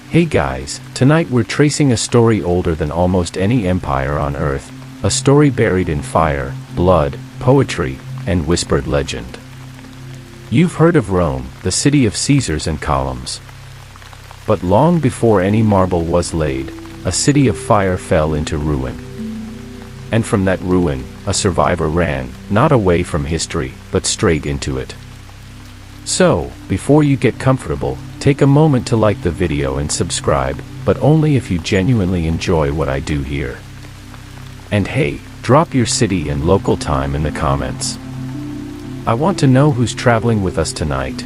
Hey guys, tonight we're tracing a story older than almost any empire on Earth, a story buried in fire, blood, poetry, and whispered legend. You've heard of Rome, the city of Caesars and columns. But long before any marble was laid, a city of fire fell into ruin. And from that ruin, a survivor ran, not away from history, but straight into it. So, before you get comfortable, take a moment to like the video and subscribe, but only if you genuinely enjoy what I do here. And hey, drop your city and local time in the comments. I want to know who's traveling with us tonight.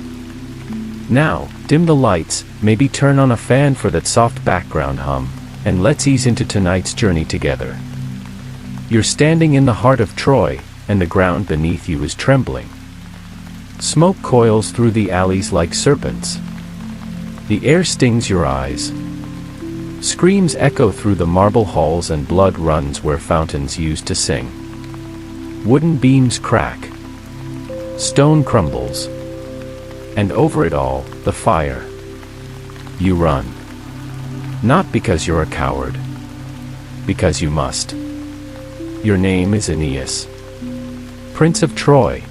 Now, dim the lights, maybe turn on a fan for that soft background hum, and let's ease into tonight's journey together. You're standing in the heart of Troy, and the ground beneath you is trembling. Smoke coils through the alleys like serpents. The air stings your eyes. Screams echo through the marble halls and blood runs where fountains used to sing. Wooden beams crack. Stone crumbles. And over it all, the fire. You run. Not because you're a coward. Because you must. Your name is Aeneas, Prince of Troy,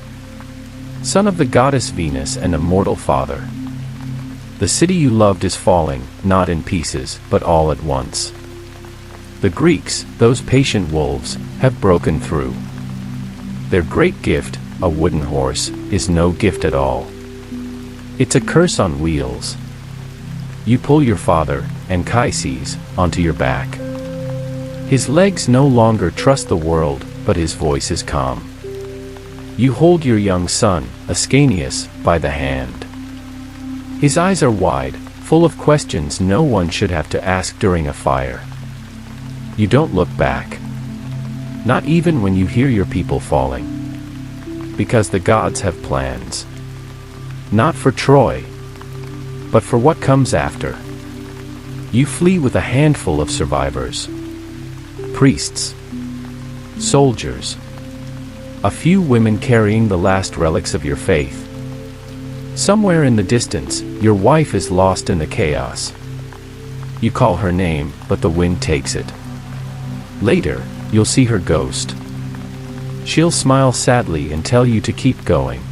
son of the goddess Venus and a mortal father. The city you loved is falling, not in pieces, but all at once. The Greeks, those patient wolves, have broken through. Their great gift, a wooden horse, is no gift at all. It's a curse on wheels. You pull your father, Anchises, onto your back. His legs no longer trust the world, but his voice is calm. You hold your young son, Aeneas, by the hand. His eyes are wide, full of questions no one should have to ask during a fire. You don't look back. Not even when you hear your people falling. Because the gods have plans. Not for Troy, but for what comes after. You flee with a handful of survivors. Priests. Soldiers. A few women carrying the last relics of your faith. Somewhere in the distance, your wife is lost in the chaos. You call her name, but the wind takes it. Later, you'll see her ghost. She'll smile sadly and tell you to keep going.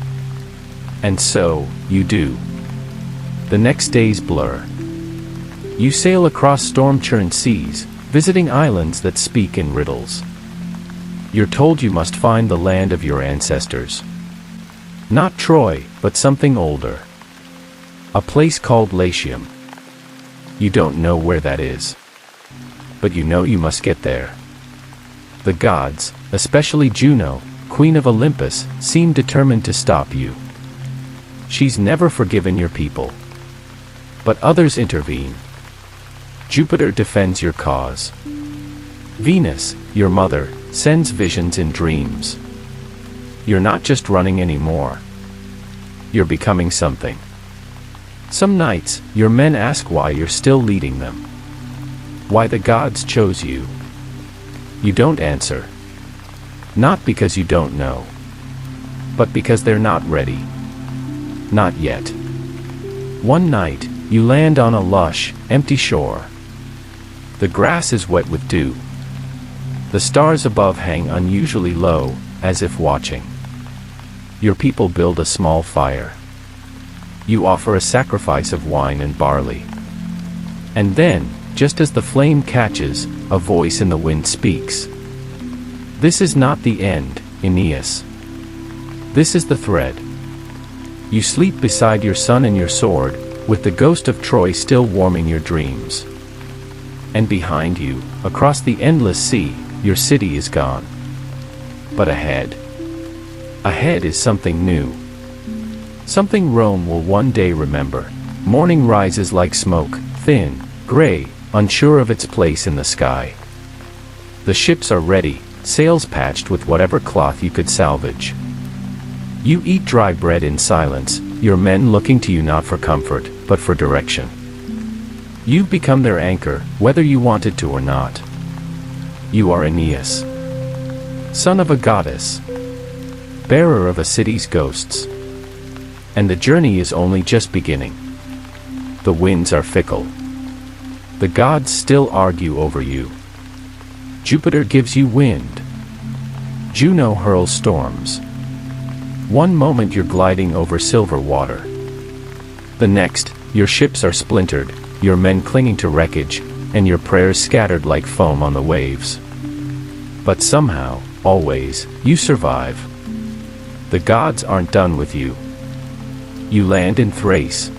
And so, you do. The next days blur. You sail across storm-churned seas, visiting islands that speak in riddles. You're told you must find the land of your ancestors. Not Troy, but something older. A place called Latium. You don't know where that is. But you know you must get there. The gods, especially Juno, Queen of Olympus, seem determined to stop you. She's never forgiven your people. But others intervene. Jupiter defends your cause. Venus, your mother, sends visions in dreams. You're not just running anymore. You're becoming something. Some nights, your men ask why you're still leading them. Why the gods chose you. You don't answer. Not because you don't know. But because they're not ready. Not yet. One night, you land on a lush, empty shore. The grass is wet with dew. The stars above hang unusually low, as if watching. Your people build a small fire. You offer a sacrifice of wine and barley. And then, just as the flame catches, a voice in the wind speaks. This is not the end, Aeneas. This is the thread. You sleep beside your son and your sword, with the ghost of Troy still warming your dreams. And behind you, across the endless sea, your city is gone. But ahead is something new. Something Rome will one day remember. Morning rises like smoke, thin, gray, unsure of its place in the sky. The ships are ready, sails patched with whatever cloth you could salvage. You eat dry bread in silence, your men looking to you not for comfort, but for direction. You've become their anchor, whether you wanted to or not. You are Aeneas, son of a goddess, bearer of a city's ghosts. And the journey is only just beginning. The winds are fickle. The gods still argue over you. Jupiter gives you wind. Juno hurls storms. One moment you're gliding over silver water. The next, your ships are splintered, your men clinging to wreckage, and your prayers scattered like foam on the waves. But somehow, always, you survive. The gods aren't done with you. You land in Thrace.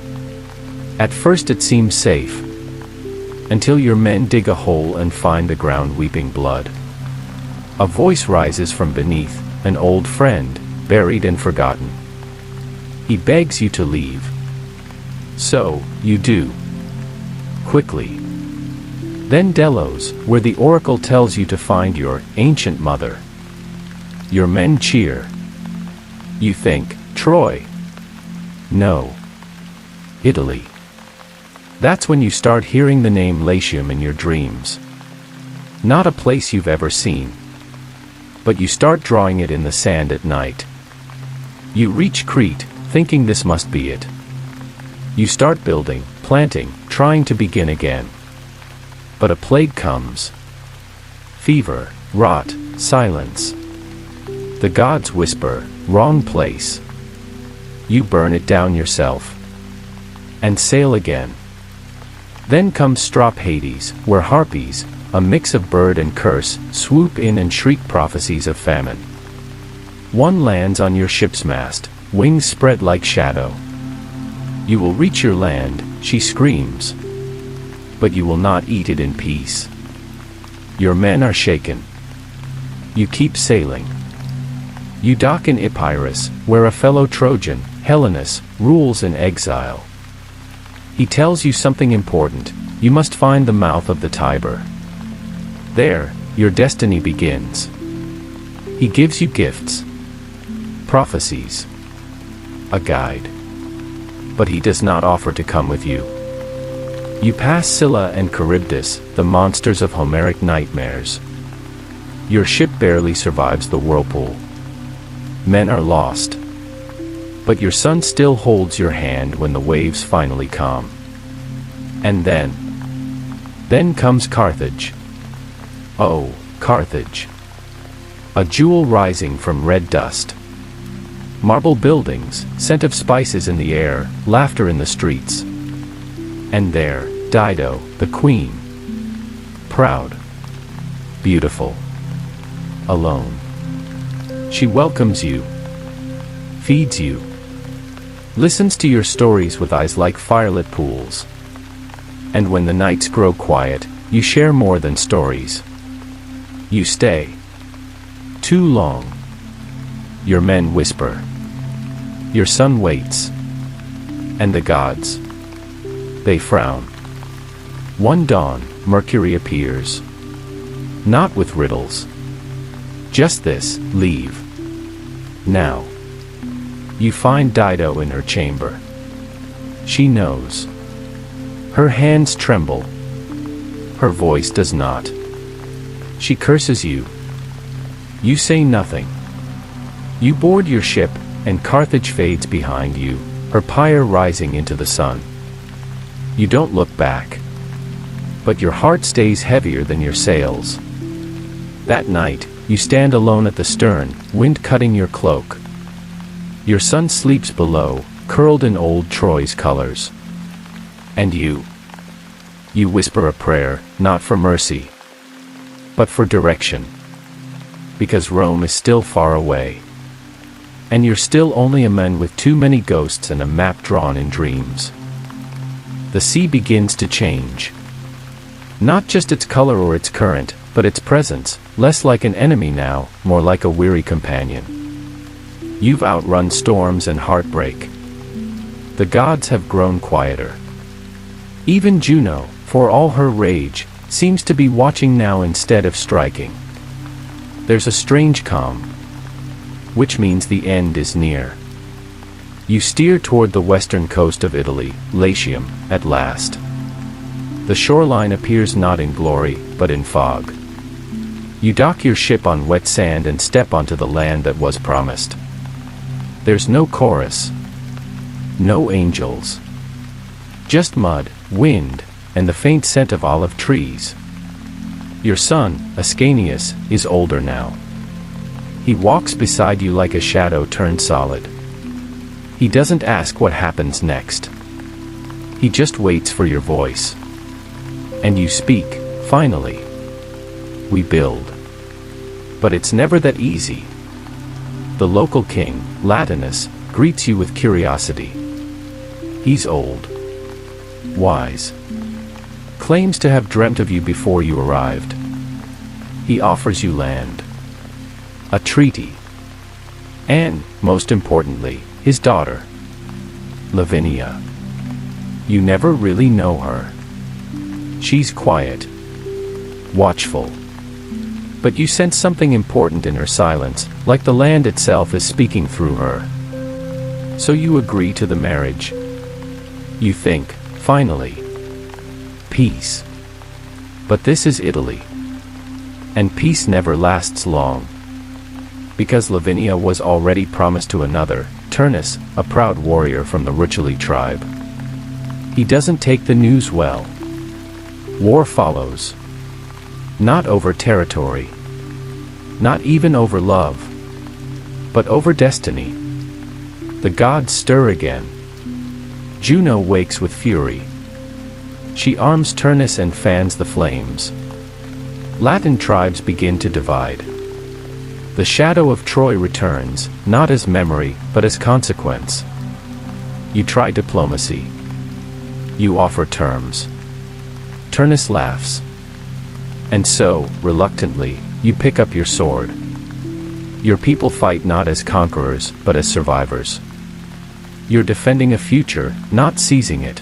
At first it seems safe, until your men dig a hole and find the ground weeping blood. A voice rises from beneath, an old friend, buried and forgotten. He begs you to leave. So, you do. Quickly. Then Delos, where the oracle tells you to find your ancient mother. Your men cheer. You think, Troy. No. Italy. That's when you start hearing the name Latium in your dreams. Not a place you've ever seen. But you start drawing it in the sand at night. You reach Crete, thinking this must be it. You start building, planting, trying to begin again. But a plague comes. Fever, rot, silence. The gods whisper, wrong place. You burn it down yourself. And sail again. Then comes Strop Hades, where harpies, a mix of bird and curse, swoop in and shriek prophecies of famine. One lands on your ship's mast, wings spread like shadow. You will reach your land, she screams. But you will not eat it in peace. Your men are shaken. You keep sailing. You dock in Epirus, where a fellow Trojan, Helenus, rules in exile. He tells you something important. You must find the mouth of the Tiber. There, your destiny begins. He gives you gifts, prophecies, a guide. But he does not offer to come with you. You pass Scylla and Charybdis, the monsters of Homeric nightmares. Your ship barely survives the whirlpool. Men are lost. But your son still holds your hand when the waves finally calm. And then comes Carthage. Oh, Carthage. A jewel rising from red dust. Marble buildings, scent of spices in the air, laughter in the streets. And there, Dido, the queen. Proud. Beautiful. Alone. She welcomes you. Feeds you. Listens to your stories with eyes like firelit pools. And when the nights grow quiet, you share more than stories. You stay. Too long. Your men whisper. Your son waits. And the gods. They frown. One dawn, Mercury appears. Not with riddles. Just this, leave. Now. You find Dido in her chamber. She knows. Her hands tremble. Her voice does not. She curses you. You say nothing. You board your ship, and Carthage fades behind you, her pyre rising into the sun. You don't look back. But your heart stays heavier than your sails. That night, you stand alone at the stern, wind cutting your cloak. Your son sleeps below, curled in old Troy's colors. And you whisper a prayer, not for mercy, but for direction. Because Rome is still far away. And you're still only a man with too many ghosts and a map drawn in dreams. The sea begins to change. Not just its color or its current, but its presence, less like an enemy now, more like a weary companion. You've outrun storms and heartbreak. The gods have grown quieter. Even Juno, for all her rage, seems to be watching now instead of striking. There's a strange calm, which means the end is near. You steer toward the western coast of Italy, Latium, at last. The shoreline appears not in glory, but in fog. You dock your ship on wet sand and step onto the land that was promised. There's no chorus. No angels. Just mud, wind, and the faint scent of olive trees. Your son, Aeneas, is older now. He walks beside you like a shadow turned solid. He doesn't ask what happens next. He just waits for your voice. And you speak, finally. We build. But it's never that easy. The local king, Latinus, greets you with curiosity. He's old. Wise. Claims to have dreamt of you before you arrived. He offers you land. A treaty. And, most importantly, his daughter, Lavinia. You never really know her. She's quiet. Watchful. But you sense something important in her silence, like the land itself is speaking through her. So you agree to the marriage. You think, finally. Peace. But this is Italy. And peace never lasts long. Because Lavinia was already promised to another, Turnus, a proud warrior from the Ruculi tribe. He doesn't take the news well. War follows. Not over territory. Not even over love. But over destiny. The gods stir again. Juno wakes with fury. She arms Turnus and fans the flames. Latin tribes begin to divide. The shadow of Troy returns, not as memory, but as consequence. You try diplomacy. You offer terms. Turnus laughs. And so, reluctantly, you pick up your sword. Your people fight not as conquerors, but as survivors. You're defending a future, not seizing it.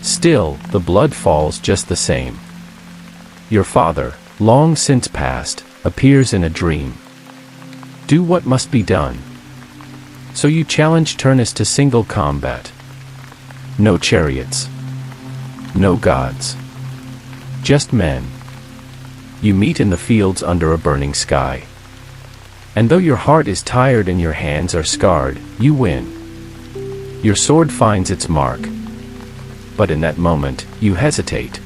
Still, the blood falls just the same. Your father, long since passed, appears in a dream. Do what must be done. So you challenge Turnus to single combat. No chariots. No gods. Just men. You meet in the fields under a burning sky. And though your heart is tired and your hands are scarred, you win. Your sword finds its mark. But in that moment, you hesitate.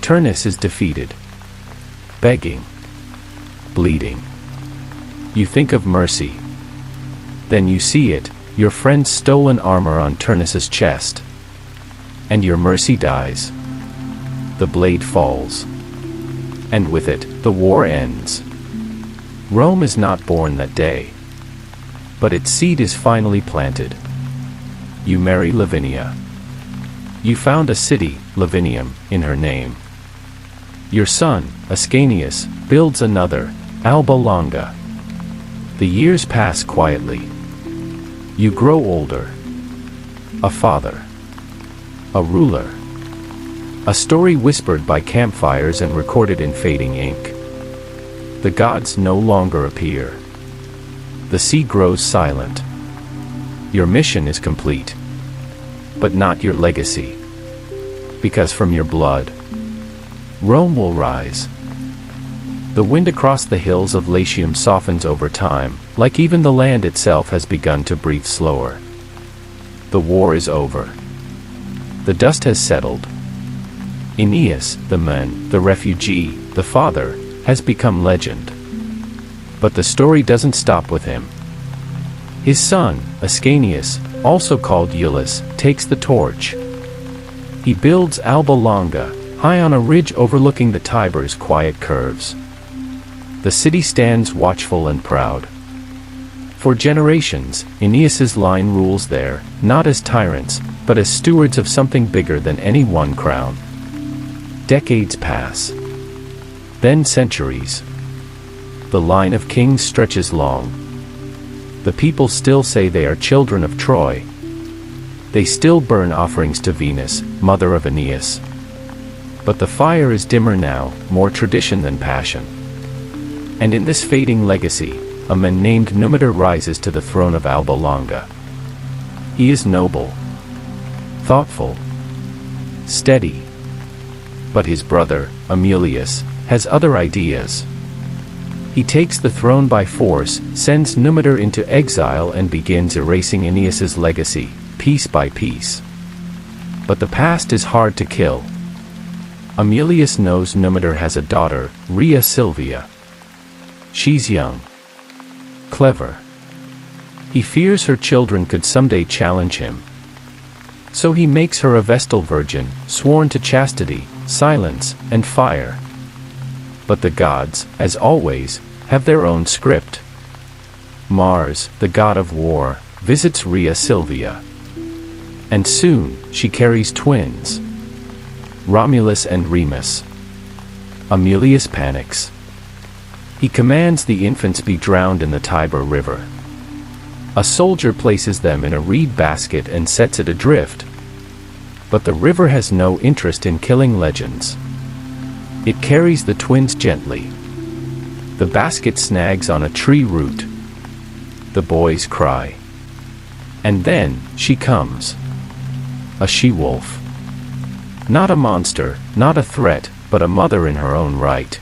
Turnus is defeated. Begging. Bleeding. You think of mercy. Then you see it, your friend's stolen armor on Turnus's chest. And your mercy dies. The blade falls. And with it, the war ends. Rome is not born that day. But its seed is finally planted. You marry Lavinia. You found a city, Lavinium, in her name. Your son, Aeneas, builds another, Alba Longa. The years pass quietly. You grow older. A father. A ruler. A story whispered by campfires and recorded in fading ink. The gods no longer appear. The sea grows silent. Your mission is complete. But not your legacy. Because from your blood, Rome will rise. The wind across the hills of Latium softens over time, like even the land itself has begun to breathe slower. The war is over. The dust has settled. Aeneas, the man, the refugee, the father, has become legend. But the story doesn't stop with him. His son, Aeneas, also called Iulus, takes the torch. He builds Alba Longa, high on a ridge overlooking the Tiber's quiet curves. The city stands watchful and proud. For generations, Aeneas's line rules there, not as tyrants, but as stewards of something bigger than any one crown. Decades pass. Then centuries. The line of kings stretches long. The people still say they are children of Troy. They still burn offerings to Venus, mother of Aeneas. But the fire is dimmer now, more tradition than passion. And in this fading legacy, a man named Numitor rises to the throne of Alba Longa. He is noble, thoughtful, steady. But his brother, Aemilius, has other ideas. He takes the throne by force, sends Numitor into exile and begins erasing Aeneas's legacy, piece by piece. But the past is hard to kill. Aemilius knows Numitor has a daughter, Rhea Silvia. She's young. Clever. He fears her children could someday challenge him. So he makes her a Vestal virgin, sworn to chastity, silence, and fire. But the gods, as always, have their own script. Mars, the god of war, visits Rhea Silvia. And soon, she carries twins. Romulus and Remus. Aemilius panics. He commands the infants be drowned in the Tiber River. A soldier places them in a reed basket and sets it adrift. But the river has no interest in killing legends. It carries the twins gently. The basket snags on a tree root. The boys cry. And then, she comes. A she-wolf. Not a monster, not a threat, but a mother in her own right.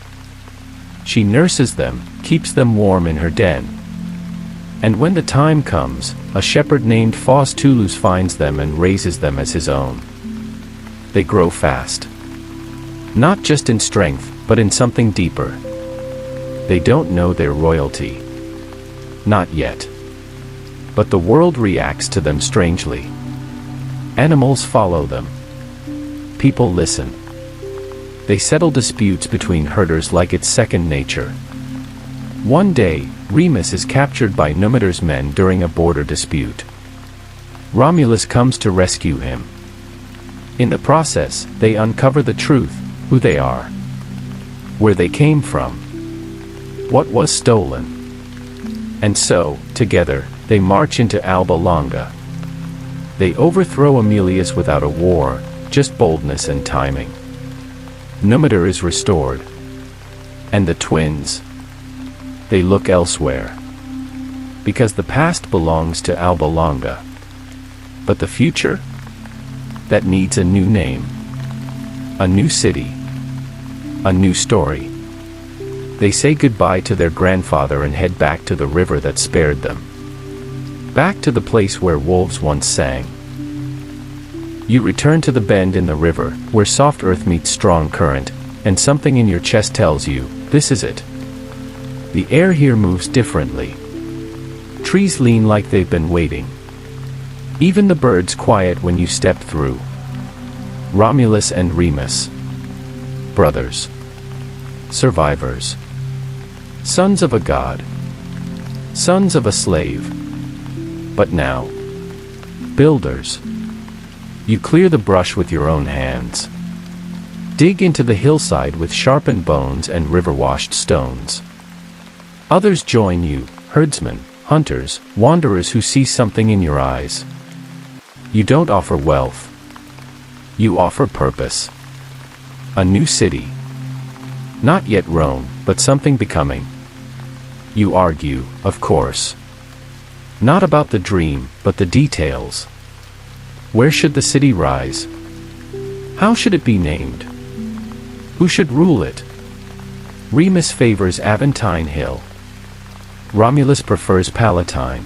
She nurses them, keeps them warm in her den. And when the time comes, a shepherd named Faustulus finds them and raises them as his own. They grow fast. Not just in strength, but in something deeper. They don't know their royalty. Not yet. But the world reacts to them strangely. Animals follow them. People listen. They settle disputes between herders like it's second nature. One day, Remus is captured by Numitor's men during a border dispute. Romulus comes to rescue him. In the process, they uncover the truth, who they are, where they came from, what was stolen. And so, together, they march into Alba Longa. They overthrow Aemilius without a war, just boldness and timing. Numitor is restored. And the twins? They look elsewhere. Because the past belongs to Alba Longa. But the future? That needs a new name. A new city. A new story. They say goodbye to their grandfather and head back to the river that spared them. Back to the place where wolves once sang. You return to the bend in the river, where soft earth meets strong current, and something in your chest tells you, this is it. The air here moves differently. Trees lean like they've been waiting. Even the birds quiet when you step through. Romulus and Remus. Brothers. Survivors. Sons of a god. Sons of a slave. But now. Builders. You clear the brush with your own hands. Dig into the hillside with sharpened bones and river-washed stones. Others join you, herdsmen, hunters, wanderers who see something in your eyes. You don't offer wealth. You offer purpose. A new city. Not yet Rome, but something becoming. You argue, of course. Not about the dream, but the details. Where should the city rise? How should it be named? Who should rule it? Remus favors Aventine Hill. Romulus prefers Palatine.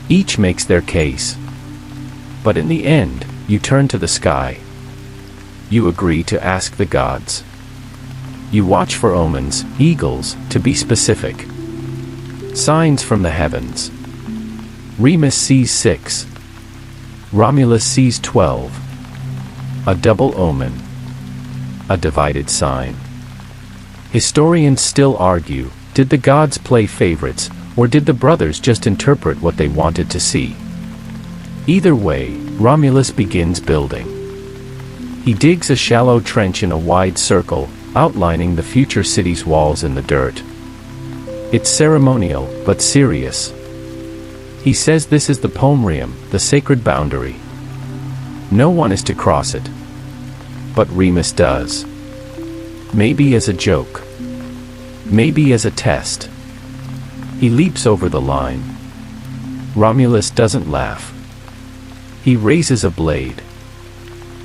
Each makes their case. But in the end, you turn to the sky. You agree to ask the gods. You watch for omens, eagles, to be specific. Signs from the heavens. Remus sees 6. Romulus sees 12. A double omen. A divided sign. Historians still argue, did the gods play favorites, or did the brothers just interpret what they wanted to see? Either way, Romulus begins building. He digs a shallow trench in a wide circle, outlining the future city's walls in the dirt. It's ceremonial, but serious. He says this is the pomerium, the sacred boundary. No one is to cross it. But Remus does. Maybe as a joke. Maybe as a test. He leaps over the line. Romulus doesn't laugh. He raises a blade.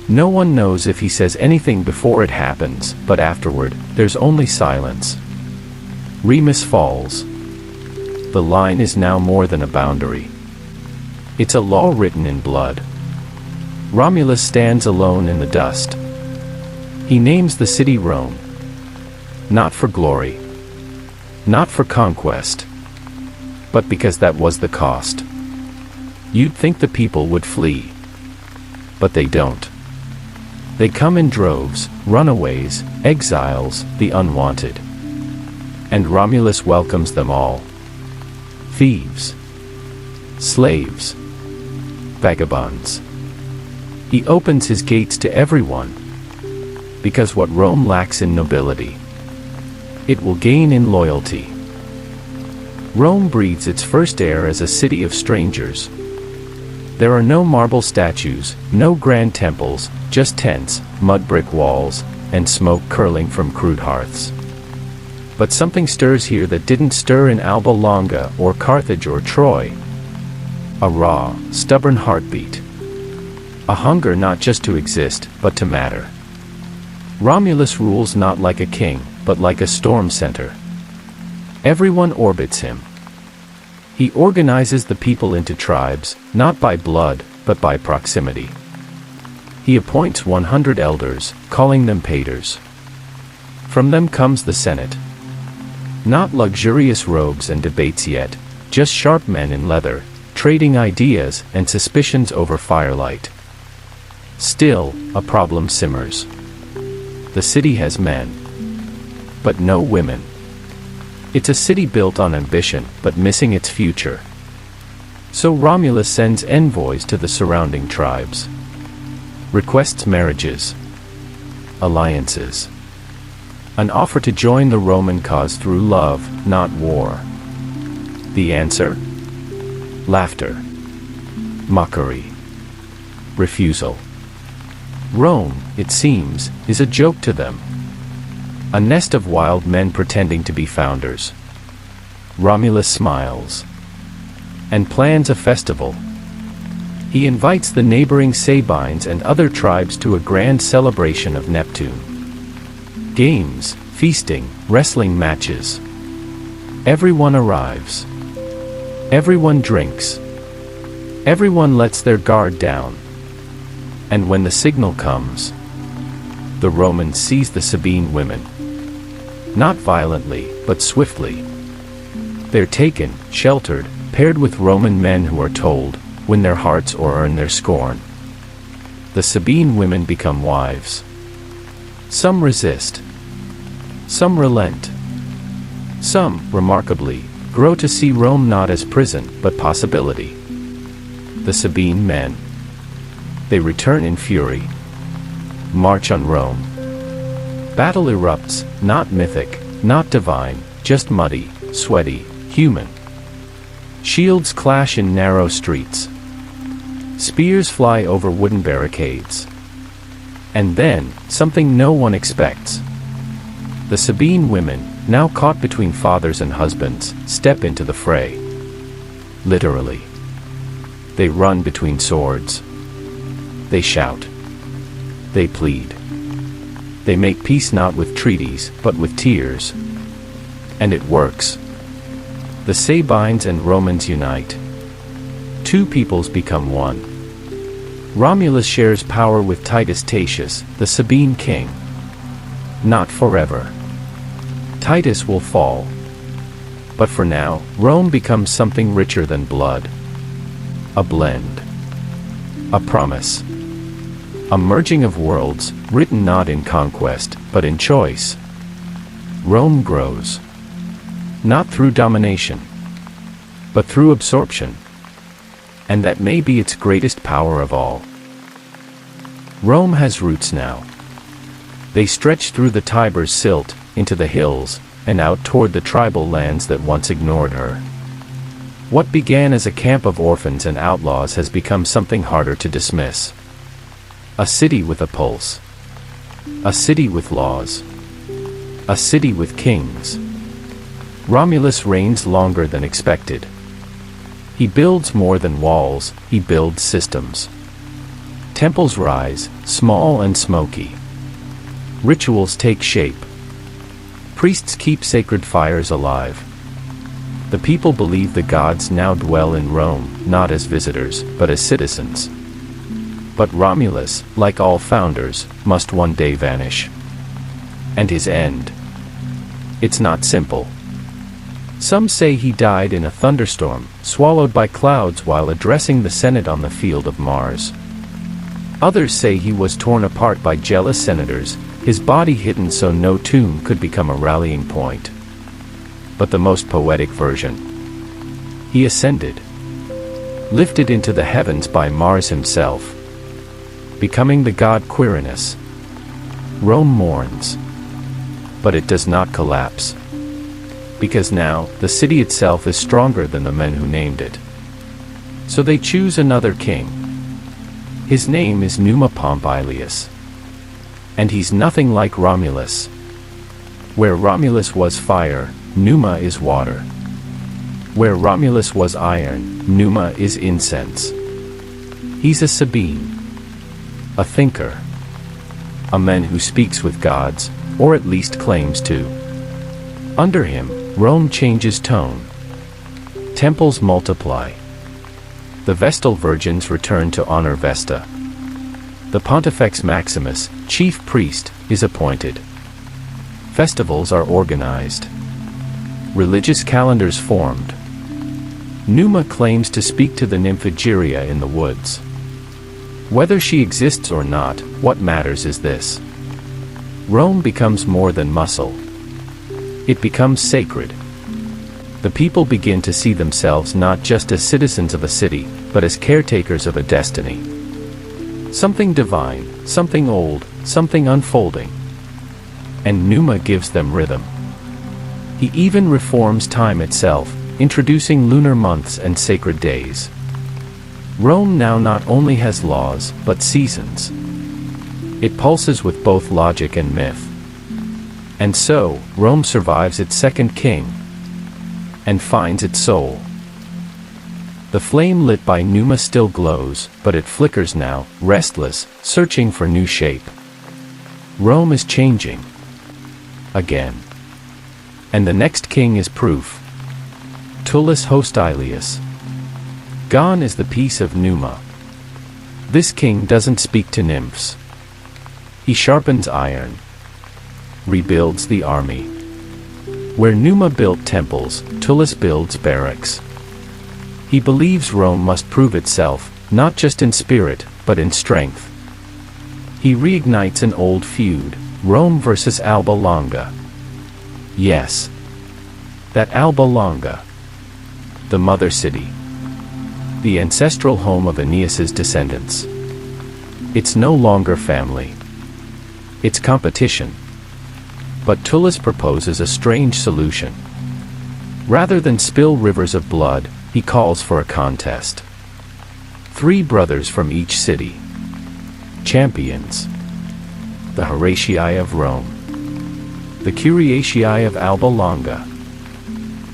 No one knows if he says anything before it happens, but afterward, there's only silence. Remus falls. The line is now more than a boundary. It's a law written in blood. Romulus stands alone in the dust. He names the city Rome. Not for glory. Not for conquest. But because that was the cost. You'd think the people would flee. But they don't. They come in droves, runaways, exiles, the unwanted. And Romulus welcomes them all. Thieves. Slaves. Vagabonds. He opens his gates to everyone. Because what Rome lacks in nobility, it will gain in loyalty. Rome breathes its first air as a city of strangers. There are no marble statues, no grand temples, just tents, mud brick walls, and smoke curling from crude hearths. But something stirs here that didn't stir in Alba Longa or Carthage or Troy. A raw, stubborn heartbeat. A hunger not just to exist, but to matter. Romulus rules not like a king, but like a storm center. Everyone orbits him. He organizes the people into tribes, not by blood, but by proximity. He appoints 100 elders, calling them paeters. From them comes the Senate. Not luxurious robes and debates yet, just sharp men in leather, trading ideas and suspicions over firelight. Still, a problem simmers. The city has men, but no women. It's a city built on ambition, but missing its future. So Romulus sends envoys to the surrounding tribes. Requests marriages. Alliances. An offer to join the Roman cause through love, not war. The answer? Laughter. Mockery. Refusal. Rome, it seems, is a joke to them. A nest of wild men pretending to be founders. Romulus smiles. And plans a festival. He invites the neighboring Sabines and other tribes to a grand celebration of Neptune. Games, feasting, wrestling matches. Everyone arrives. Everyone drinks. Everyone lets their guard down. And when the signal comes, the Romans seize the Sabine women. Not violently, but swiftly. They're taken, sheltered, paired with Roman men who are told, win their hearts or earn their scorn. The Sabine women become wives. Some resist. Some relent. Some, remarkably, grow to see Rome not as prison, but possibility. The Sabine men. They return in fury. March on Rome. Battle erupts, not mythic, not divine, just muddy, sweaty, human. Shields clash in narrow streets. Spears fly over wooden barricades. And then, something no one expects. The Sabine women, now caught between fathers and husbands, step into the fray. Literally. They run between swords. They shout. They plead. They make peace not with treaties, but with tears. And it works. The Sabines and Romans unite. Two peoples become one. Romulus shares power with Titus Tatius, the Sabine king. Not forever. Titus will fall. But for now, Rome becomes something richer than blood. A blend. A promise. A merging of worlds, written not in conquest, but in choice. Rome grows. Not through domination, but through absorption. And that may be its greatest power of all. Rome has roots now. They stretch through the Tiber's silt, into the hills, and out toward the tribal lands that once ignored her. What began as a camp of orphans and outlaws has become something harder to dismiss. A city with a pulse. A city with laws. A city with kings. Romulus reigns longer than expected. He builds more than walls, he builds systems. Temples rise, small and smoky. Rituals take shape. Priests keep sacred fires alive. The people believe the gods now dwell in Rome, not as visitors, but as citizens. But Romulus, like all founders, must one day vanish. And his end? It's not simple. Some say he died in a thunderstorm, swallowed by clouds while addressing the Senate on the field of Mars. Others say he was torn apart by jealous senators, his body hidden so no tomb could become a rallying point. But the most poetic version: he ascended, lifted into the heavens by Mars himself, becoming the god Quirinus. Rome mourns. But it does not collapse. Because now, the city itself is stronger than the men who named it. So they choose another king. His name is Numa Pompilius. And he's nothing like Romulus. Where Romulus was fire, Numa is water. Where Romulus was iron, Numa is incense. He's a Sabine. A thinker. A man who speaks with gods, or at least claims to. Under him, Rome changes tone. Temples multiply. The Vestal virgins return to honor Vesta. The Pontifex Maximus, chief priest, is appointed. Festivals are organized. Religious calendars formed. Numa claims to speak to the nymph Egeria in the woods. Whether she exists or not, what matters is this: Rome becomes more than muscle. It becomes sacred. The people begin to see themselves not just as citizens of a city, but as caretakers of a destiny. Something divine, something old, something unfolding. And Numa gives them rhythm. He even reforms time itself, introducing lunar months and sacred days. Rome now not only has laws, but seasons. It pulses with both logic and myth. And so, Rome survives its second king, and finds its soul. The flame lit by Numa still glows, but it flickers now, restless, searching for new shape. Rome is changing. Again. And the next king is proof. Tullus Hostilius. Gone is the peace of Numa. This king doesn't speak to nymphs. He sharpens iron. Rebuilds the army. Where Numa built temples, Tullus builds barracks. He believes Rome must prove itself, not just in spirit, but in strength. He reignites an old feud, Rome versus Alba Longa. Yes. That Alba Longa. The mother city. The ancestral home of Aeneas's descendants. It's no longer family. It's competition. But Tullus proposes a strange solution. Rather than spill rivers of blood, he calls for a contest. 3 brothers from each city. Champions. The Horatii of Rome. The Curiatii of Alba Longa.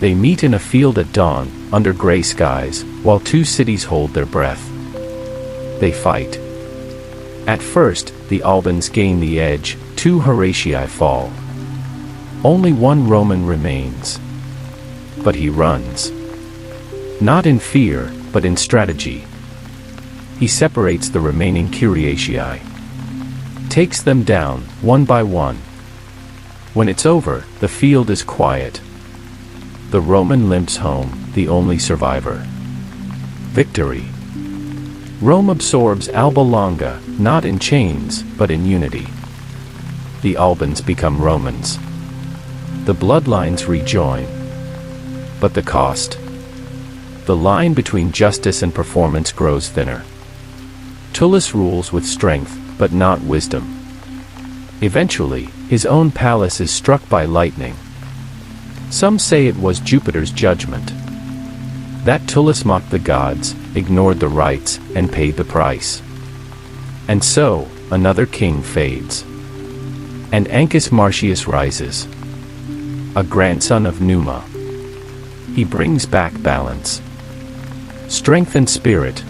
They meet in a field at dawn, under gray skies, while 2 cities hold their breath. They fight. At first, the Albans gain the edge, 2 Horatii fall. Only 1 Roman remains. But he runs. Not in fear, but in strategy. He separates the remaining Curiatii. Takes them down, one by one. When it's over, the field is quiet. The Roman limps home, the only survivor. Victory. Rome absorbs Alba Longa, not in chains, but in unity. The Albans become Romans. The bloodlines rejoin. But the cost? The line between justice and performance grows thinner. Tullus rules with strength, but not wisdom. Eventually, his own palace is struck by lightning. Some say it was Jupiter's judgment. That Tullus mocked the gods, ignored the rites, and paid the price. And so, another king fades. And Ancus Marcius rises. A grandson of Numa. He brings back balance. Strength and spirit.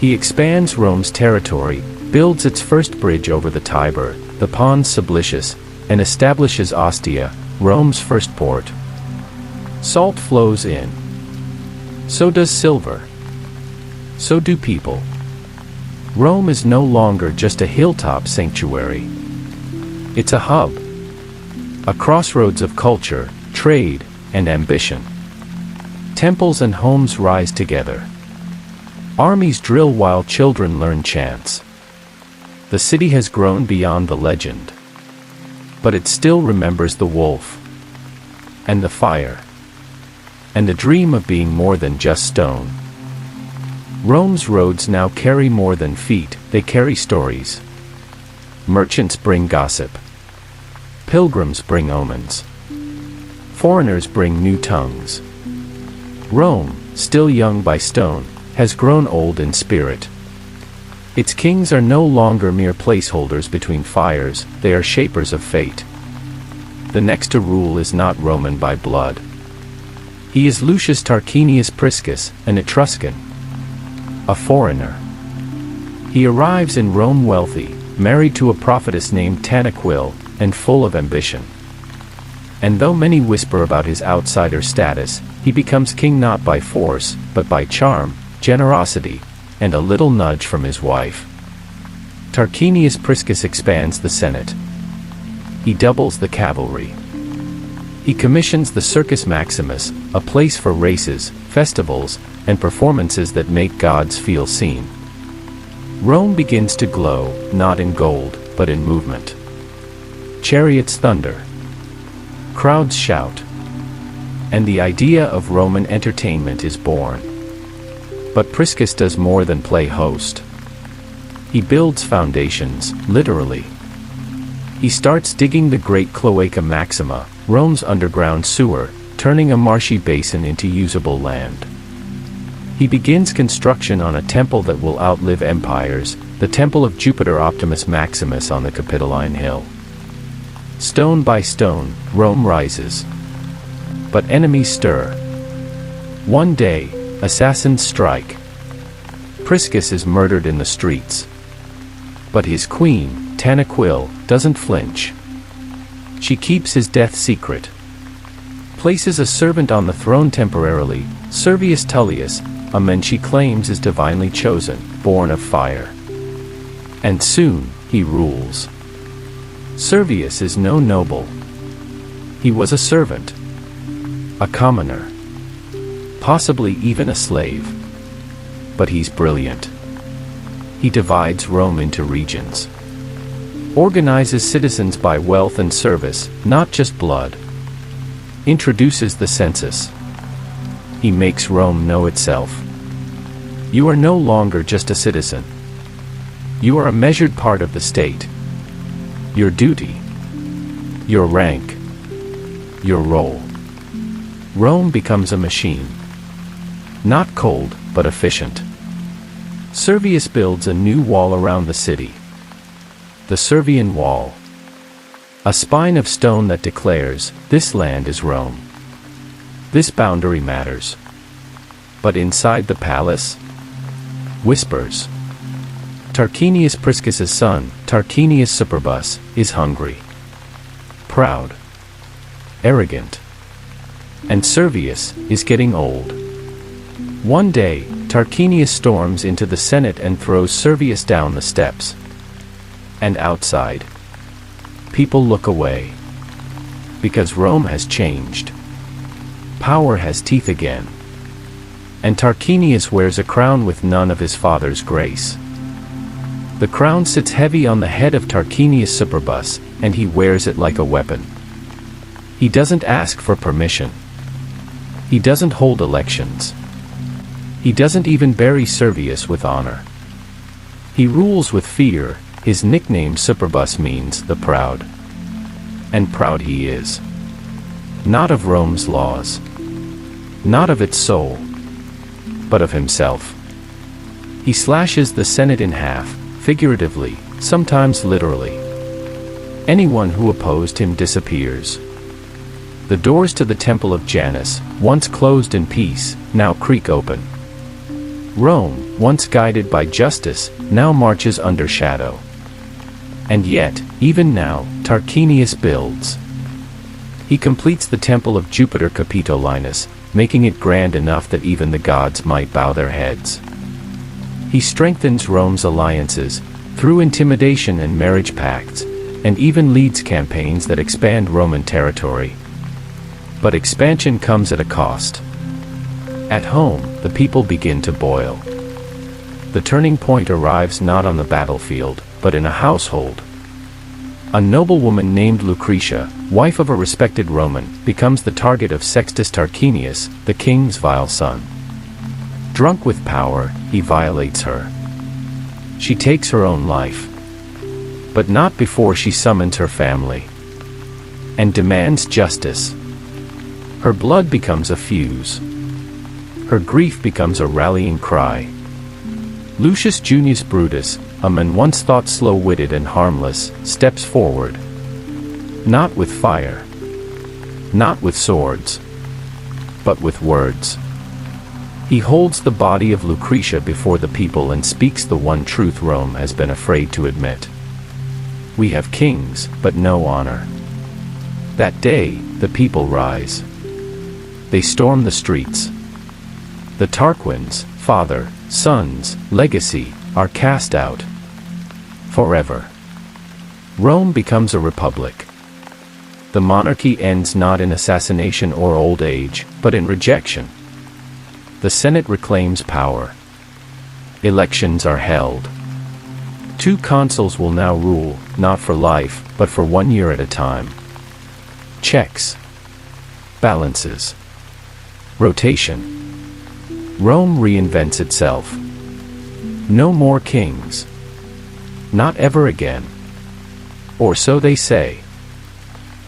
He expands Rome's territory, builds its first bridge over the Tiber, the Pons Sublicius, and establishes Ostia, Rome's first port. Salt flows in. So does silver. So do people. Rome is no longer just a hilltop sanctuary. It's a hub, a crossroads of culture, trade, and ambition. Temples and homes rise together. Armies drill while children learn chants. The city has grown beyond the legend. But it still remembers the wolf, and the fire, and the dream of being more than just stone. Rome's roads now carry more than feet, they carry stories. Merchants bring gossip. Pilgrims bring omens. Foreigners bring new tongues. Rome, still young by stone, has grown old in spirit. Its kings are no longer mere placeholders between fires, they are shapers of fate. The next to rule is not Roman by blood. He is Lucius Tarquinius Priscus, an Etruscan, a foreigner. He arrives in Rome wealthy, married to a prophetess named Tanaquil, and full of ambition. And though many whisper about his outsider status, he becomes king not by force, but by charm, generosity, and a little nudge from his wife. Tarquinius Priscus expands the Senate. He doubles the cavalry. He commissions the Circus Maximus, a place for races, festivals, and performances that make gods feel seen. Rome begins to glow, not in gold, but in movement. Chariots thunder. Crowds shout. And the idea of Roman entertainment is born. But Priscus does more than play host. He builds foundations, literally. He starts digging the great Cloaca Maxima, Rome's underground sewer, turning a marshy basin into usable land. He begins construction on a temple that will outlive empires, the temple of Jupiter Optimus Maximus on the Capitoline Hill. Stone by stone, Rome rises. But enemies stir. One day, assassins strike. Priscus is murdered in the streets. But his queen, Tanaquil, doesn't flinch. She keeps his death secret. Places a servant on the throne temporarily, Servius Tullius, a man she claims is divinely chosen, born of fire. And soon, he rules. Servius is no noble. He was a servant. A commoner. Possibly even a slave. But he's brilliant. He divides Rome into regions. Organizes citizens by wealth and service, not just blood. Introduces the census. He makes Rome know itself. You are no longer just a citizen. You are a measured part of the state. Your duty. Your rank. Your role. Rome becomes a machine. Not cold, but efficient. Servius builds a new wall around the city. The Servian Wall. A spine of stone that declares, this land is Rome. This boundary matters. But inside the palace? Whispers. Tarquinius Priscus's son, Tarquinius Superbus, is hungry. Proud. Arrogant. And Servius is getting old. One day, Tarquinius storms into the Senate and throws Servius down the steps. And outside, people look away. Because Rome has changed. Power has teeth again. And Tarquinius wears a crown with none of his father's grace. The crown sits heavy on the head of Tarquinius Superbus, and he wears it like a weapon. He doesn't ask for permission. He doesn't hold elections. He doesn't even bury Servius with honor. He rules with fear. His nickname Superbus means the proud. And proud he is. Not of Rome's laws. Not of its soul. But of himself. He slashes the Senate in half, figuratively, sometimes literally. Anyone who opposed him disappears. The doors to the Temple of Janus, once closed in peace, now creak open. Rome, once guided by justice, now marches under shadow. And yet, even now, Tarquinius builds. He completes the temple of Jupiter Capitolinus, making it grand enough that even the gods might bow their heads. He strengthens Rome's alliances through intimidation and marriage pacts, and even leads campaigns that expand Roman territory. But expansion comes at a cost. At home, the people begin to boil. The turning point arrives not on the battlefield, but in a household. A noblewoman named Lucretia, wife of a respected Roman, becomes the target of Sextus Tarquinius, the king's vile son. Drunk with power, he violates her. She takes her own life. But not before she summons her family and demands justice. Her blood becomes a fuse. Her grief becomes a rallying cry. Lucius Junius Brutus, a man once thought slow-witted and harmless, steps forward. Not with fire, not with swords, but with words. He holds the body of Lucretia before the people and speaks the one truth Rome has been afraid to admit. We have kings, but no honor. That day, the people rise. They storm the streets. The Tarquins, father, sons, legacy, are cast out. Forever. Rome becomes a republic. The monarchy ends not in assassination or old age, but in rejection. The Senate reclaims power. Elections are held. 2 consuls will now rule, not for life, but for 1 year at a time. Checks. Balances. Rotation. Rome reinvents itself. No more kings. Not ever again. Or so they say.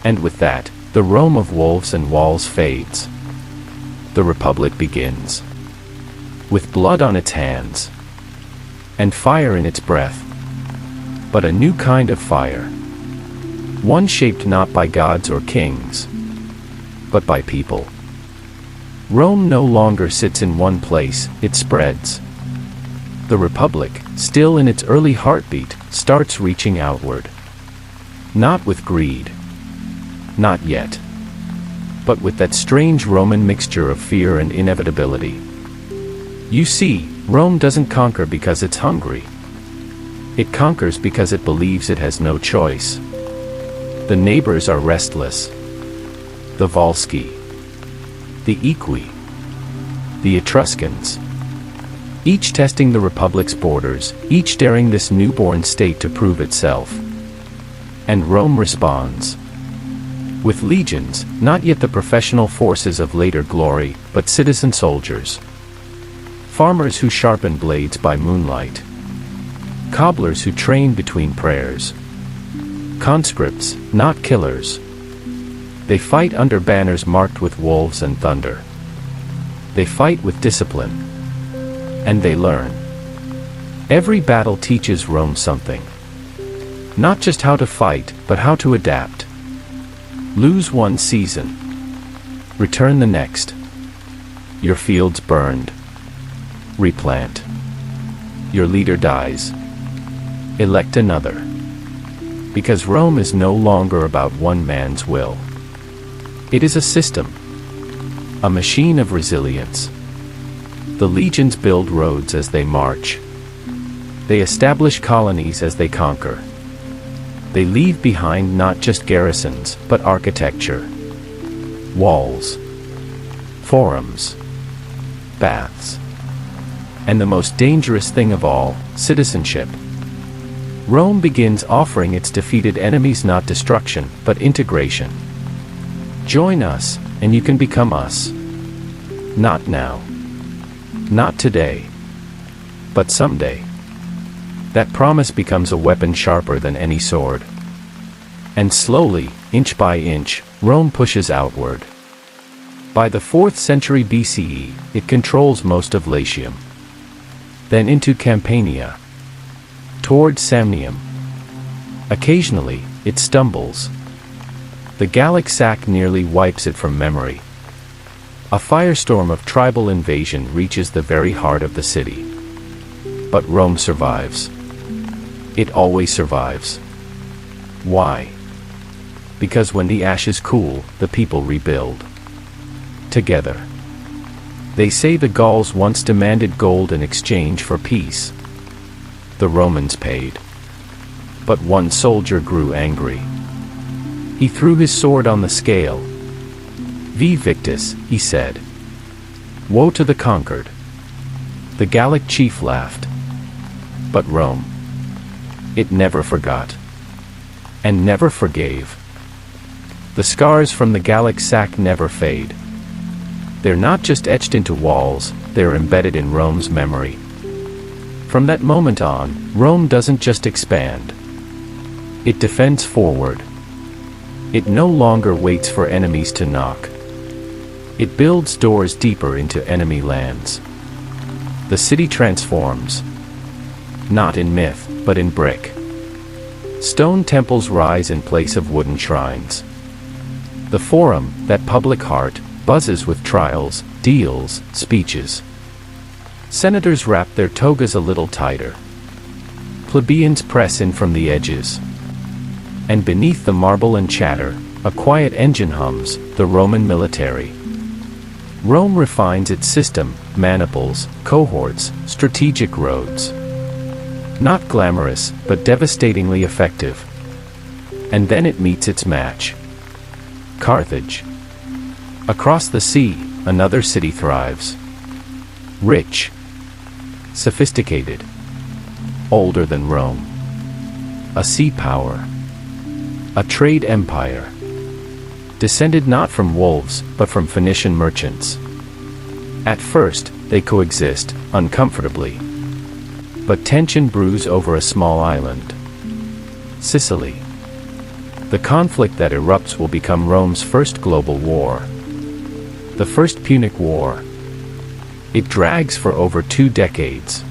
And with that, the Rome of wolves and walls fades. The Republic begins. With blood on its hands. And fire in its breath. But a new kind of fire. One shaped not by gods or kings, but by people. Rome no longer sits in one place, it spreads. The Republic, still in its early heartbeat, starts reaching outward. Not with greed. Not yet. But with that strange Roman mixture of fear and inevitability. You see, Rome doesn't conquer because it's hungry. It conquers because it believes it has no choice. The neighbors are restless. The Volsci. The Equi. The Etruscans. Each testing the Republic's borders, each daring this newborn state to prove itself. And Rome responds. With legions, not yet the professional forces of later glory, but citizen soldiers. Farmers who sharpen blades by moonlight. Cobblers who train between prayers. Conscripts, not killers. They fight under banners marked with wolves and thunder. They fight with discipline. And they learn. Every battle teaches Rome something. Not just how to fight, but how to adapt. Lose one season. Return the next. Your fields burned. Replant. Your leader dies. Elect another. Because Rome is no longer about one man's will. It is a system. A machine of resilience. The legions build roads as they march. They establish colonies as they conquer. They leave behind not just garrisons, but architecture. Walls. Forums. Baths. And the most dangerous thing of all, citizenship. Rome begins offering its defeated enemies not destruction, but integration. Join us, and you can become us. Not now. Not today. But someday. That promise becomes a weapon sharper than any sword. And slowly, inch by inch, Rome pushes outward. By the 4th century BCE, it controls most of Latium. Then into Campania. Toward Samnium. Occasionally, it stumbles. The Gallic sack nearly wipes it from memory. A firestorm of tribal invasion reaches the very heart of the city. But Rome survives. It always survives. Why? Because when the ashes cool, the people rebuild. Together. They say the Gauls once demanded gold in exchange for peace. The Romans paid. But one soldier grew angry. He threw his sword on the scale. "Vi victis," he said. "Woe to the conquered." The Gallic chief laughed. But Rome, it never forgot. And never forgave. The scars from the Gallic sack never fade. They're not just etched into walls, they're embedded in Rome's memory. From that moment on, Rome doesn't just expand. It defends forward. It no longer waits for enemies to knock. It builds doors deeper into enemy lands. The city transforms. Not in myth, but in brick. Stone temples rise in place of wooden shrines. The Forum, that public heart, buzzes with trials, deals, speeches. Senators wrap their togas a little tighter. Plebeians press in from the edges. And beneath the marble and chatter, a quiet engine hums, the Roman military. Rome refines its system, maniples, cohorts, strategic roads. Not glamorous, but devastatingly effective. And then it meets its match. Carthage. Across the sea, another city thrives. Rich. Sophisticated. Older than Rome. A sea power. A trade empire. Descended not from wolves, but from Phoenician merchants. At first, they coexist, uncomfortably. But tension brews over a small island. Sicily. The conflict that erupts will become Rome's first global war. The First Punic War. It drags for over 2 decades.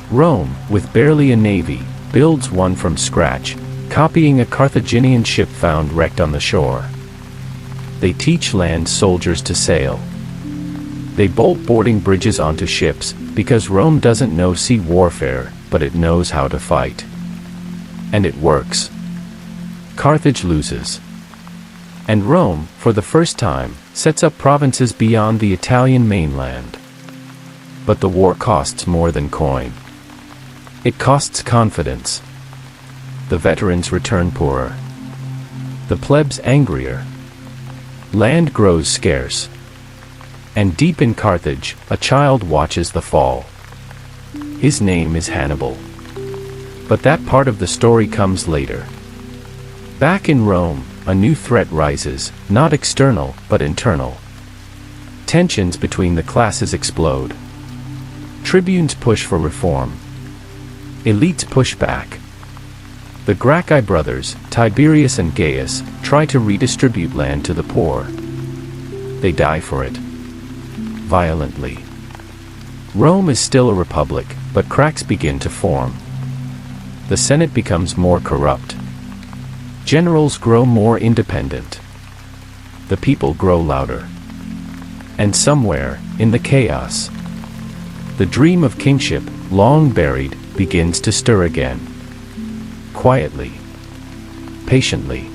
Rome, with barely a navy, builds one from scratch, copying a Carthaginian ship found wrecked on the shore. They teach land soldiers to sail. They bolt boarding bridges onto ships, because Rome doesn't know sea warfare, but it knows how to fight. And it works. Carthage loses. And Rome, for the first time, sets up provinces beyond the Italian mainland. But the war costs more than coin. It costs confidence. The veterans return poorer. The plebs angrier. Land grows scarce. And deep in Carthage, a child watches the fall. His name is Hannibal. But that part of the story comes later. Back in Rome, a new threat rises, not external, but internal. Tensions between the classes explode. Tribunes push for reform. Elites push back. The Gracchi brothers, Tiberius and Gaius, try to redistribute land to the poor. They die for it. Violently. Rome is still a republic, but cracks begin to form. The Senate becomes more corrupt. Generals grow more independent. The people grow louder. And somewhere, in the chaos, the dream of kingship, long buried, begins to stir again. Quietly. Patiently.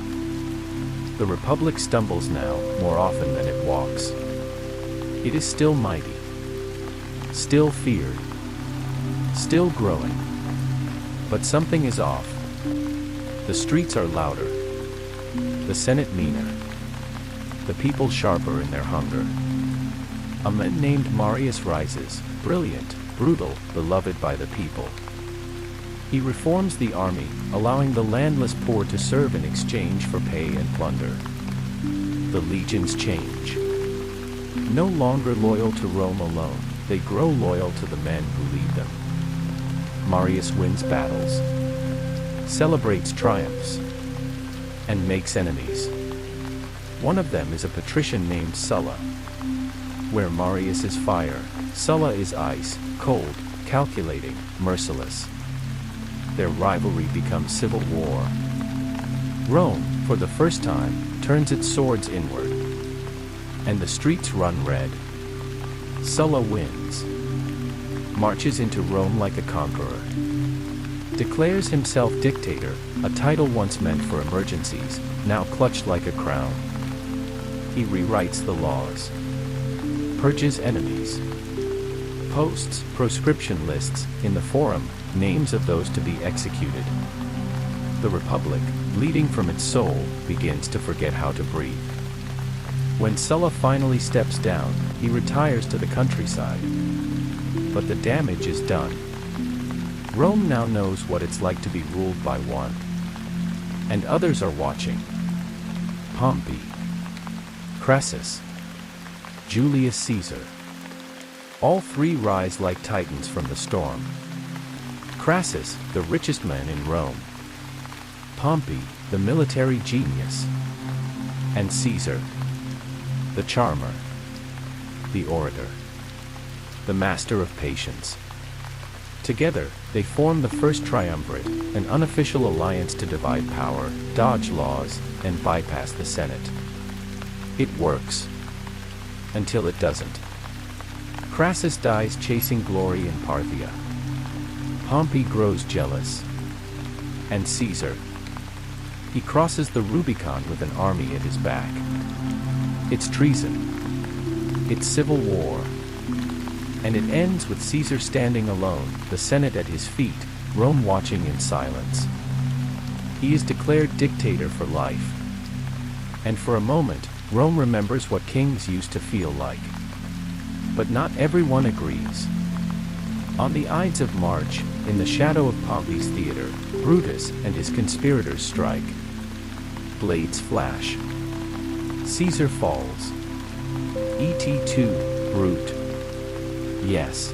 The republic stumbles now, more often than it walks. It is still mighty. Still feared. Still growing. But something is off. The streets are louder. The Senate meaner. The people sharper in their hunger. A man named Marius rises, brilliant, brutal, beloved by the people. He reforms the army, allowing the landless poor to serve in exchange for pay and plunder. The legions change. No longer loyal to Rome alone, they grow loyal to the men who lead them. Marius wins battles, celebrates triumphs, and makes enemies. One of them is a patrician named Sulla. Where Marius is fire, Sulla is ice, cold, calculating, merciless. Their rivalry becomes civil war. Rome, for the first time, turns its swords inward. And the streets run red. Sulla wins. Marches into Rome like a conqueror. Declares himself dictator, a title once meant for emergencies, now clutched like a crown. He rewrites the laws. purges enemies. Posts proscription lists in the forum, names of those to be executed. The Republic, bleeding from its soul, begins to forget how to breathe. When Sulla finally steps down, he retires to the countryside. But the damage is done. Rome now knows what it's like to be ruled by one. And others are watching. Pompey, Crassus, Julius Caesar. All three rise like titans from the storm. Crassus, the richest man in Rome. Pompey, the military genius. And Caesar, the charmer, the orator, the master of patience. Together, they form the first triumvirate, an unofficial alliance to divide power, dodge laws, and bypass the Senate. It works. Until it doesn't. Crassus dies chasing glory in Parthia. Pompey grows jealous. And Caesar. He crosses the Rubicon with an army at his back. It's treason. It's civil war. And it ends with Caesar standing alone, the Senate at his feet, Rome watching in silence. He is declared dictator for life. And for a moment, Rome remembers what kings used to feel like. But not everyone agrees. On the Ides of March, in the shadow of Pompey's theater, Brutus and his conspirators strike. Blades flash. Caesar falls. Et Brute. Yes.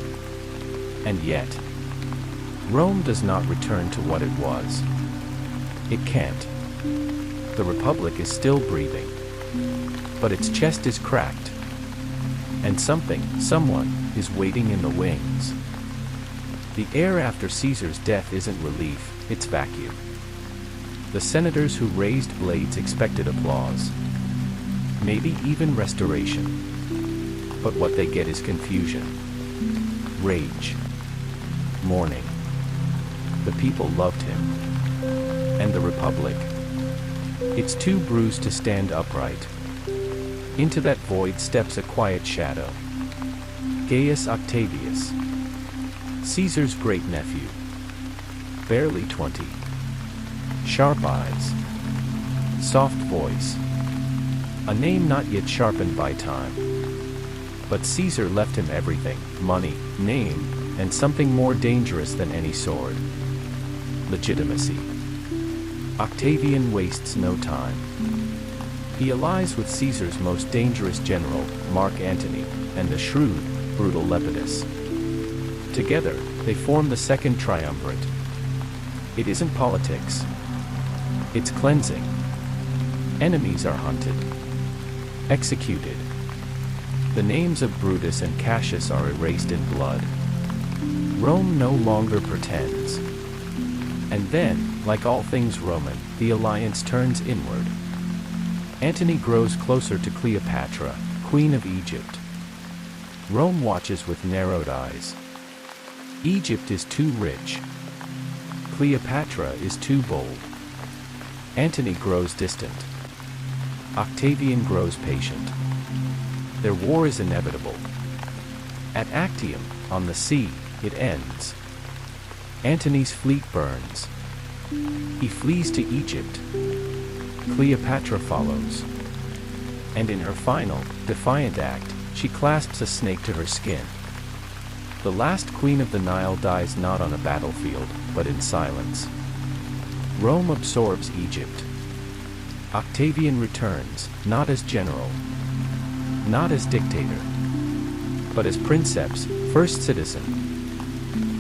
And yet, Rome does not return to what it was. It can't. The Republic is still breathing. But its chest is cracked. And someone, is waiting in the wings. The air after Caesar's death isn't relief, it's vacuum. The senators who raised blades expected applause. Maybe even restoration. But what they get is confusion. Rage. Mourning. The people loved him. And the Republic. It's too bruised to stand upright. Into that void steps a quiet shadow. Gaius Octavius. Caesar's great-nephew. Barely 20. Sharp eyes. Soft voice. A name not yet sharpened by time. But Caesar left him everything, money, name, and something more dangerous than any sword. Legitimacy. Octavian wastes no time. He allies with Caesar's most dangerous general, Mark Antony, and the shrewd, brutal Lepidus. Together, they form the second triumvirate. It isn't politics. It's cleansing. Enemies are hunted. Executed. The names of Brutus and Cassius are erased in blood. Rome no longer pretends. And then, like all things Roman, the alliance turns inward. Antony grows closer to Cleopatra, Queen of Egypt. Rome watches with narrowed eyes. Egypt is too rich. Cleopatra is too bold. Antony grows distant. Octavian grows patient. Their war is inevitable. At Actium, on the sea, it ends. Antony's fleet burns. He flees to Egypt. Cleopatra follows. And in her final, defiant act, she clasps a snake to her skin. The last queen of the Nile dies not on a battlefield, but in silence. Rome absorbs Egypt. Octavian returns, not as general, not as dictator, but as princeps, first citizen.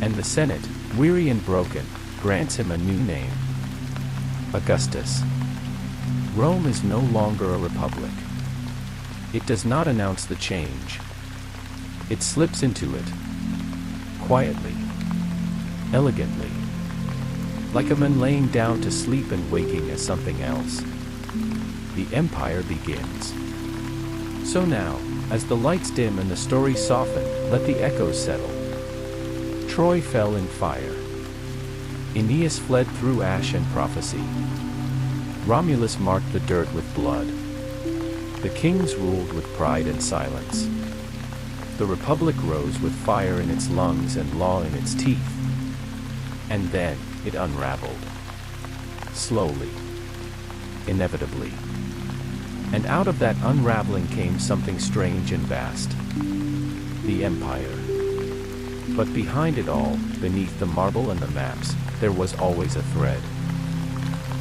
And the Senate, weary and broken, grants him a new name. Augustus. Rome is no longer a republic. It does not announce the change. It slips into it. Quietly. Elegantly. Like a man laying down to sleep and waking as something else. The empire begins. So now, as the lights dim and the story soften, let the echoes settle. Troy fell in fire. Aeneas fled through ash and prophecy. Romulus marked the dirt with blood. The kings ruled with pride and silence. The Republic rose with fire in its lungs and law in its teeth. And then, it unraveled. Slowly. Inevitably. And out of that unraveling came something strange and vast. The Empire. But behind it all, beneath the marble and the maps, there was always a thread.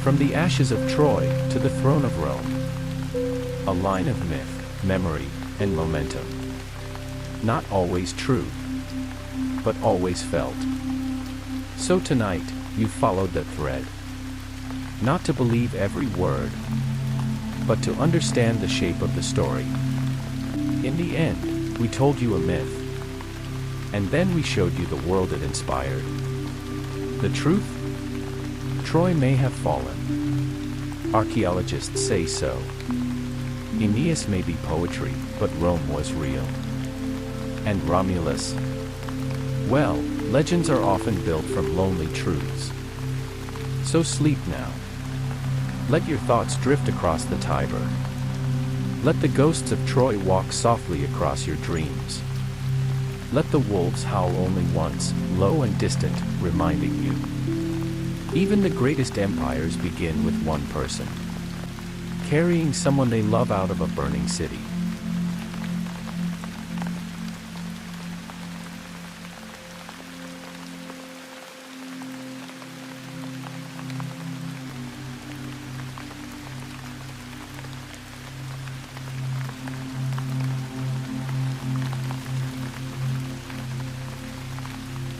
From the ashes of Troy to the throne of Rome. A line of myth, memory, and momentum. Not always true, but always felt. So tonight, you followed that thread. Not to believe every word, but to understand the shape of the story. In the end, we told you a myth. And then we showed you the world it inspired. The truth? Troy may have fallen. Archaeologists say so. Aeneas may be poetry, but Rome was real. And Romulus? Well, legends are often built from lonely truths. So sleep now. Let your thoughts drift across the Tiber. Let the ghosts of Troy walk softly across your dreams. Let the wolves howl only once, low and distant, reminding you. Even the greatest empires begin with one person, carrying someone they love out of a burning city.